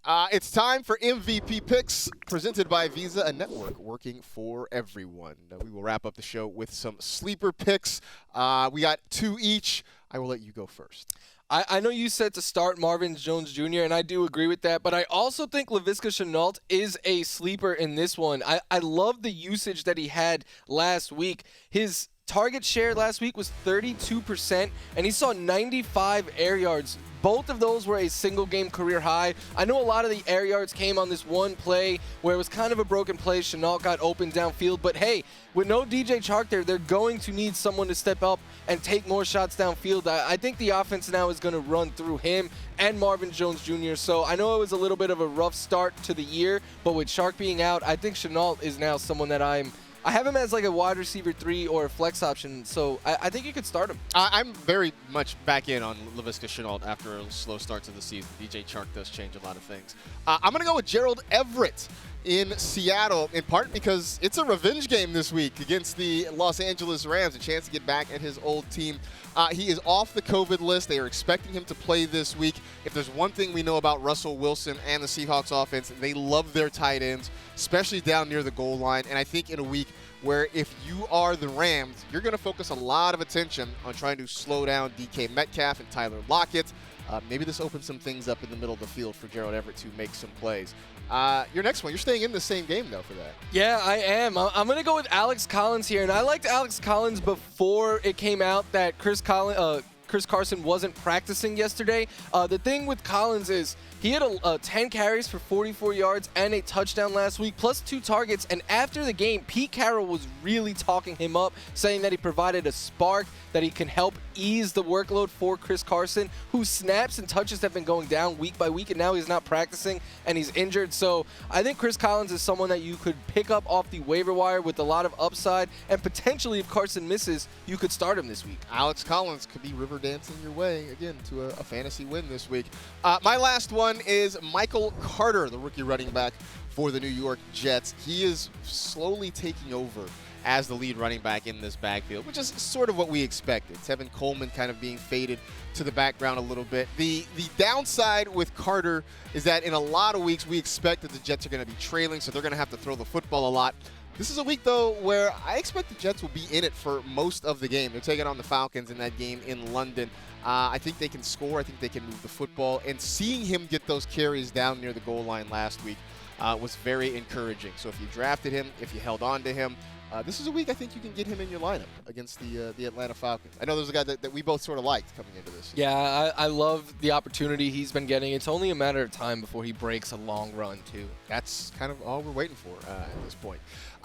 It's time for MVP picks presented by Visa, a network working for everyone. We will wrap up the show with some sleeper picks. We got 2 each. I will let you go first. I know you said to start Marvin Jones Jr., and I do agree with that, but I also think Laviska Shenault is a sleeper in this one. I love the usage that he had last week. His target share last week was 32%, and he saw 95 air yards. Both of those were a single-game career high. I know a lot of the air yards came on this one play where it was kind of a broken play. Shenault got open downfield, but hey, with no DJ Chark there, they're going to need someone to step up and take more shots downfield. I think the offense now is going to run through him and Marvin Jones Jr., so I know it was a little bit of a rough start to the year, but with Chark being out, I think Shenault is now someone that I have him as like a wide receiver 3 or a flex option, so I think you could start him. I'm very much back in on Laviska Shenault after a slow start to the season. DJ Chark does change a lot of things. I'm going to go with Gerald Everett in Seattle, in part because it's a revenge game this week against the Los Angeles Rams, a chance to get back at his old team. He is off the COVID list. They are expecting him to play this week. If there's one thing we know about Russell Wilson and the Seahawks offense, they love their tight ends, especially down near the goal line. And I think in a week where if you are the Rams, you're going to focus a lot of attention on trying to slow down DK Metcalf and Tyler Lockett. Maybe this opens some things up in the middle of the field for Gerald Everett to make some plays. Your next one, you're staying in the same game, though, for that. Yeah, I am. I'm going to go with Alex Collins here, and I liked Alex Collins before it came out that Chris Carson wasn't practicing yesterday. The thing with Collins is he had 10 carries for 44 yards and a touchdown last week, plus 2 targets. And after the game, Pete Carroll was really talking him up, saying that he provided a spark, that he can help ease the workload for Chris Carson, whose snaps and touches have been going down week by week, and now he's not practicing and he's injured. So I think Chris Collins is someone that you could pick up off the waiver wire with a lot of upside, and potentially if Carson misses, you could start him this week. Alex Collins could be river dancing your way, again, to a fantasy win this week. My last one is Michael Carter, the rookie running back for the New York Jets. He is slowly taking over as the lead running back in this backfield, which is sort of what we expected. Tevin Coleman kind of being faded to the background a little bit. The downside with Carter is that in a lot of weeks we expect that the Jets are going to be trailing, so they're going to have to throw the football a lot. This is a week, though, where I expect the Jets will be in it for most of the game. They're taking on the Falcons in that game in London. I think they can score. I think they can move the football. And seeing him get those carries down near the goal line last week was very encouraging. So if you drafted him, if you held on to him, this is a week I think you can get him in your lineup against the Atlanta Falcons. I know there's a guy that we both sort of liked coming into this. Yeah, I love the opportunity he's been getting. It's only a matter of time before he breaks a long run, too. That's kind of all we're waiting for at this point.